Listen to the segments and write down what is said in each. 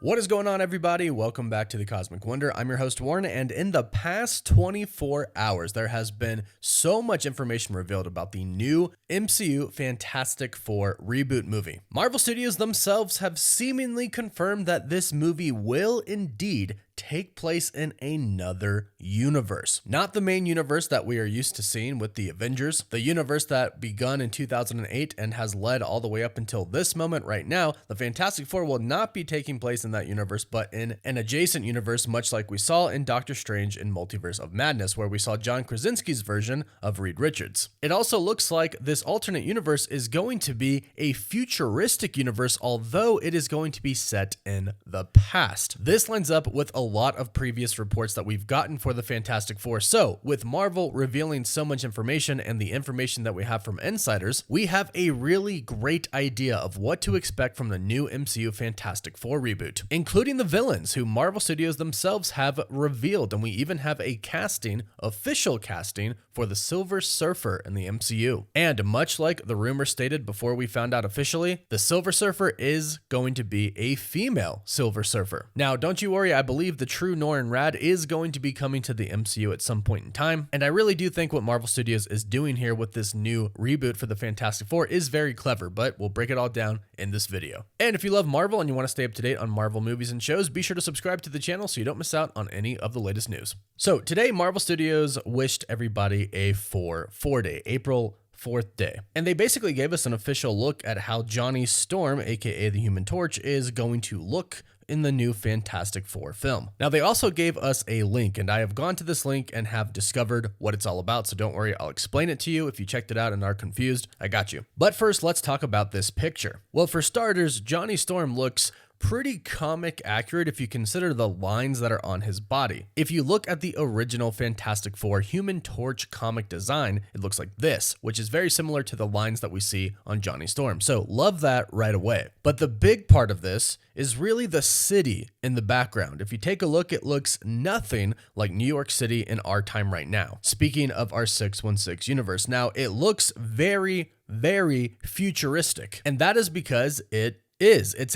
What is going on, everybody? Welcome back to the Cosmic Wonder. I'm your host, Warren, and in the past 24 hours, there has been so much information revealed about the new MCU Fantastic Four reboot movie. Marvel Studios themselves have seemingly confirmed that this movie will indeed take place in another universe. Not the main universe that we are used to seeing with the Avengers, the universe that begun in 2008 and has led all the way up until this moment right now. The Fantastic Four will not be taking place in that universe, but in an adjacent universe, much like we saw in Doctor Strange in Multiverse of Madness, where we saw John Krasinski's version of Reed Richards. It also looks like this alternate universe is going to be a futuristic universe, although it is going to be set in the past. This lines up with a lot of previous reports that we've gotten for the Fantastic Four. So, with Marvel revealing so much information and the information that we have from insiders, we have a really great idea of what to expect from the new MCU Fantastic Four reboot, including the villains who Marvel Studios themselves have revealed, and we even have a official casting for the Silver Surfer in the MCU. And much like the rumor stated before we found out officially, the Silver Surfer is going to be a female Silver Surfer. Now, don't you worry, I believe the true Norrin Radd is going to be coming to the MCU at some point in time, and I really do think what Marvel Studios is doing here with this new reboot for the Fantastic Four is very clever, but we'll break it all down in this video. And if you love Marvel and you want to stay up to date on Marvel movies and shows, be sure to subscribe to the channel so you don't miss out on any of the latest news. So today, Marvel Studios wished everybody a 4/4 day, April 4th day. And they basically gave us an official look at how Johnny Storm, aka the Human Torch, is going to look in the new Fantastic Four film. Now, they also gave us a link, and I have gone to this link and have discovered what it's all about, so don't worry, I'll explain it to you. If you checked it out and are confused, I got you. But first, let's talk about this picture. Well, for starters, Johnny Storm looks pretty comic accurate if you consider the lines that are on his body. If you look at the original Fantastic Four Human Torch comic design, it looks like this, which is very similar to the lines that we see on Johnny Storm. So love that right away. But the big part of this is really the city in the background. If you take a look, it looks nothing like New York City in our time right now. Speaking of our 616 universe, now it looks very, very futuristic, and that is because it's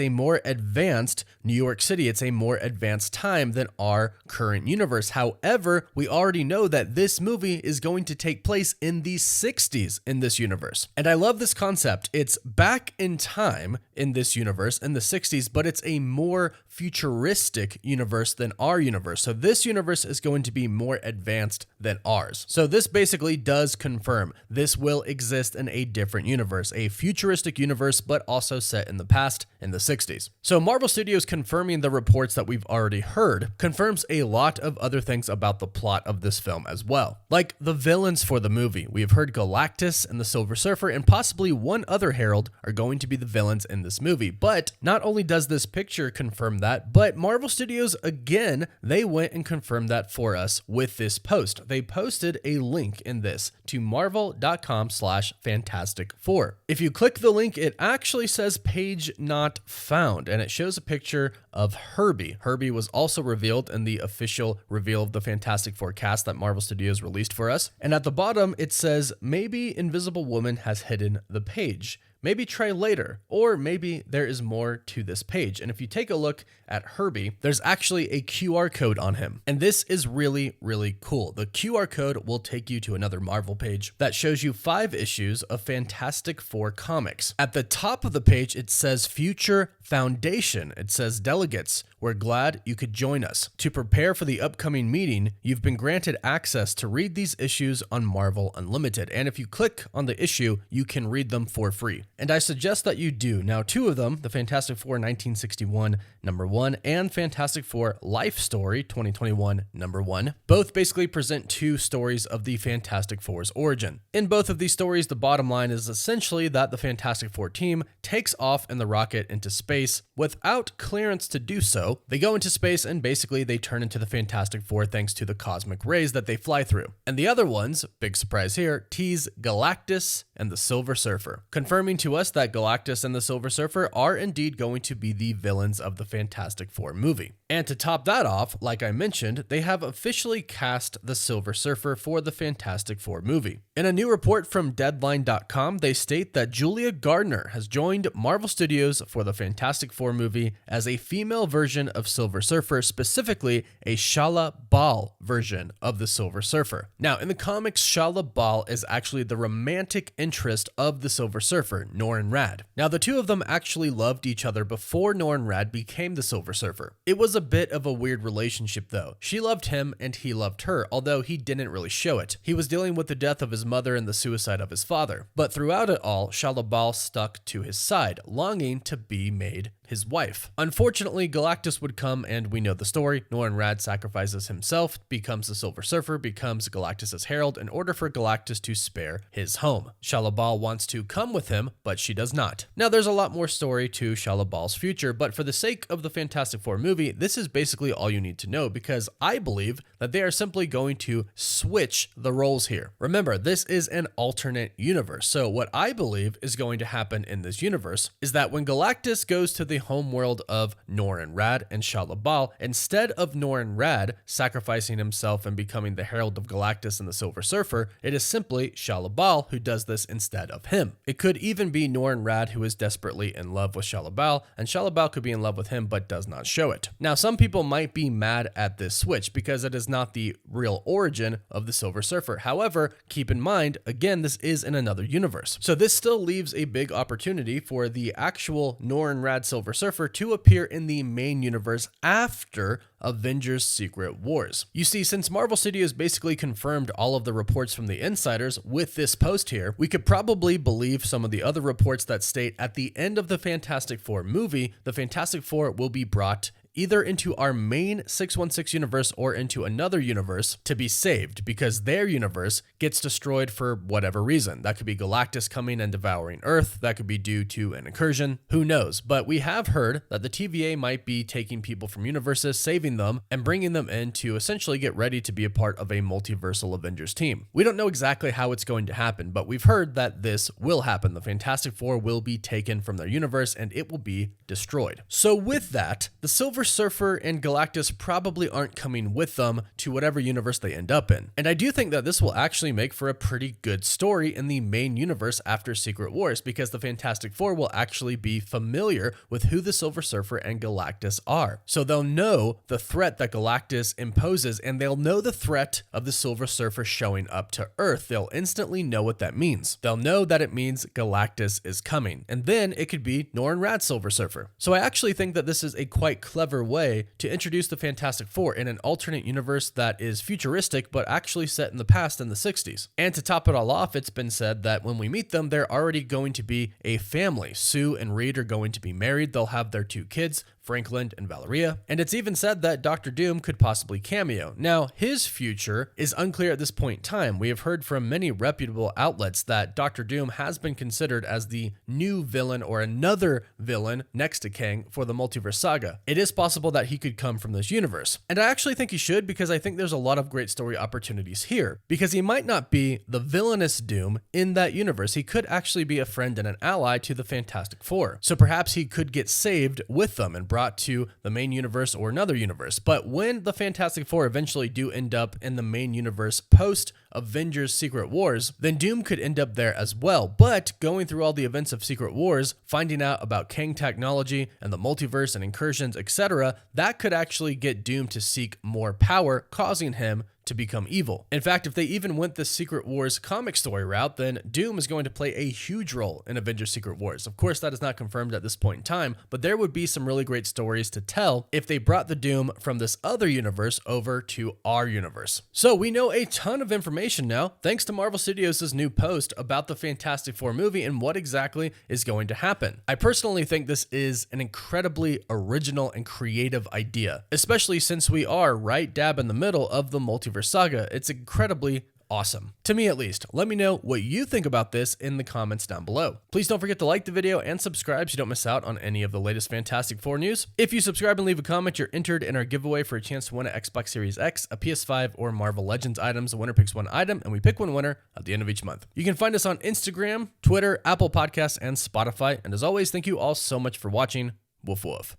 a more advanced New York City. It's a more advanced time than our current universe. However, we already know that this movie is going to take place in the 60s in this universe. And I love this concept. It's back in time in this universe in the 60s, but it's a more futuristic universe than our universe. So this universe is going to be more advanced than ours. So this basically does confirm this will exist in a different universe, a futuristic universe, but also set in the past in the 60s. So Marvel Studios confirming the reports that we've already heard confirms a lot of other things about the plot of this film as well. Like the villains for the movie. We have heard Galactus and the Silver Surfer and possibly one other Herald are going to be the villains in this movie. But not only does this picture confirm that, but Marvel Studios, again, they went and confirmed that for us with this post. They posted a link in this to marvel.com/Fantastic4. If you click the link, it actually says page not found, and it shows a picture of Herbie. Herbie was also revealed in the official reveal of the Fantastic Four cast that Marvel Studios released for us. And at the bottom, it says, maybe Invisible Woman has hidden the page. Maybe try later, or maybe there is more to this page. And if you take a look at Herbie, there's actually a QR code on him. And this is really, really cool. The QR code will take you to another Marvel page that shows you 5 issues of Fantastic Four comics. At the top of the page, it says Future Foundation. It says delegates. We're glad you could join us. To prepare for the upcoming meeting, you've been granted access to read these issues on Marvel Unlimited. And if you click on the issue, you can read them for free. And I suggest that you do. Now, 2 of them, the Fantastic Four 1961 #1 and Fantastic Four Life Story 2021 #1, both basically present 2 stories of the Fantastic Four's origin. In both of these stories, the bottom line is essentially that the Fantastic Four team takes off in the rocket into space without clearance to do so. They go into space and basically they turn into the Fantastic Four thanks to the cosmic rays that they fly through. And the other ones, big surprise here, tease Galactus and the Silver Surfer, confirming to to us that Galactus and the Silver Surfer are indeed going to be the villains of the Fantastic Four movie. And to top that off, like I mentioned, they have officially cast the Silver Surfer for the Fantastic Four movie. In a new report from Deadline.com, they state that Julia Gardner has joined Marvel Studios for the Fantastic Four movie as a female version of Silver Surfer, specifically a Shala Bal version of the Silver Surfer. Now, in the comics, Shala Bal is actually the romantic interest of the Silver Surfer, Norrin Radd. Now, the two of them actually loved each other before Norrin Radd became the Silver Surfer. It was a bit of a weird relationship though. She loved him and he loved her, although he didn't really show it. He was dealing with the death of his mother and the suicide of his father. But throughout it all, Shala Bal stuck to his side, longing to be made his wife. Unfortunately, Galactus would come, and we know the story. Norrin Radd sacrifices himself, becomes the Silver Surfer, becomes Galactus's herald in order for Galactus to spare his home. Shala Bal wants to come with him, but she does not. Now, there's a lot more story to Shala Bal's future, but for the sake of the Fantastic Four movie, this is basically all you need to know, because I believe that they are simply going to switch the roles here. Remember, this is an alternate universe, so what I believe is going to happen in this universe is that when Galactus goes to the home world of Norrin Radd and Shala Bal, instead of Norrin Radd sacrificing himself and becoming the herald of Galactus and the Silver Surfer, it is simply Shala Bal who does this instead of him. It could even be Norrin Radd who is desperately in love with Shala Bal, and Shala Bal could be in love with him but does not show it. Now, some people might be mad at this switch because it is not the real origin of the Silver Surfer. However, keep in mind, again, this is in another universe. So this still leaves a big opportunity for the actual Norrin Radd Silver Surfer to appear in the main universe after Avengers Secret Wars. You see, since Marvel Studios basically confirmed all of the reports from the insiders with this post here, we could probably believe some of the other reports that state at the end of the Fantastic Four movie, the Fantastic Four will be brought either into our main 616 universe or into another universe to be saved because their universe gets destroyed for whatever reason. That could be Galactus coming and devouring Earth. That could be due to an incursion. Who knows? But we have heard that the TVA might be taking people from universes, saving them, and bringing them in to essentially get ready to be a part of a multiversal Avengers team. We don't know exactly how it's going to happen, but we've heard that this will happen. The Fantastic Four will be taken from their universe and it will be destroyed. So with that, the Silver Surfer and Galactus probably aren't coming with them to whatever universe they end up in. And I do think that this will actually make for a pretty good story in the main universe after Secret Wars, because the Fantastic Four will actually be familiar with who the Silver Surfer and Galactus are. So they'll know the threat that Galactus imposes, and they'll know the threat of the Silver Surfer showing up to Earth. They'll instantly know what that means. They'll know that it means Galactus is coming, and then it could be Norrin Radd Silver Surfer. So I actually think that this is a quite clever way to introduce the Fantastic Four in an alternate universe that is futuristic but actually set in the past in the 60s. And to top it all off, it's been said that when we meet them, they're already going to be a family. Sue and Reed are going to be married. They'll have their 2 kids, Franklin and Valeria, and it's even said that Dr. Doom could possibly cameo. Now, his future is unclear at this point in time. We have heard from many reputable outlets that Dr. Doom has been considered as the new villain or another villain next to Kang for the multiverse saga. It is possible that he could come from this universe, and I actually think he should, because I think there's a lot of great story opportunities here, because he might not be the villainous Doom in that universe. He could actually be a friend and an ally to the Fantastic Four, so perhaps he could get saved with them and brought to the main universe or another universe. But when the Fantastic Four eventually do end up in the main universe post Avengers Secret Wars, then Doom could end up there as well. But going through all the events of Secret Wars, finding out about Kang technology and the multiverse and incursions, etc., that could actually get Doom to seek more power, causing him to become evil. In fact, if they even went the Secret Wars comic story route, then Doom is going to play a huge role in Avengers Secret Wars. Of course, that is not confirmed at this point in time, but there would be some really great stories to tell if they brought the Doom from this other universe over to our universe. So we know a ton of information now, thanks to Marvel Studios' new post about the Fantastic Four movie and what exactly is going to happen. I personally think this is an incredibly original and creative idea, especially since we are right dab in the middle of the multiverse saga. It's incredibly awesome. To me at least. Let me know what you think about this in the comments down below. Please don't forget to like the video and subscribe so you don't miss out on any of the latest Fantastic Four news. If you subscribe and leave a comment, you're entered in our giveaway for a chance to win an Xbox Series X, a PS5, or Marvel Legends items. The winner picks one item, and we pick one winner at the end of each month. You can find us on Instagram, Twitter, Apple Podcasts, and Spotify. And as always, thank you all so much for watching. Woof woof.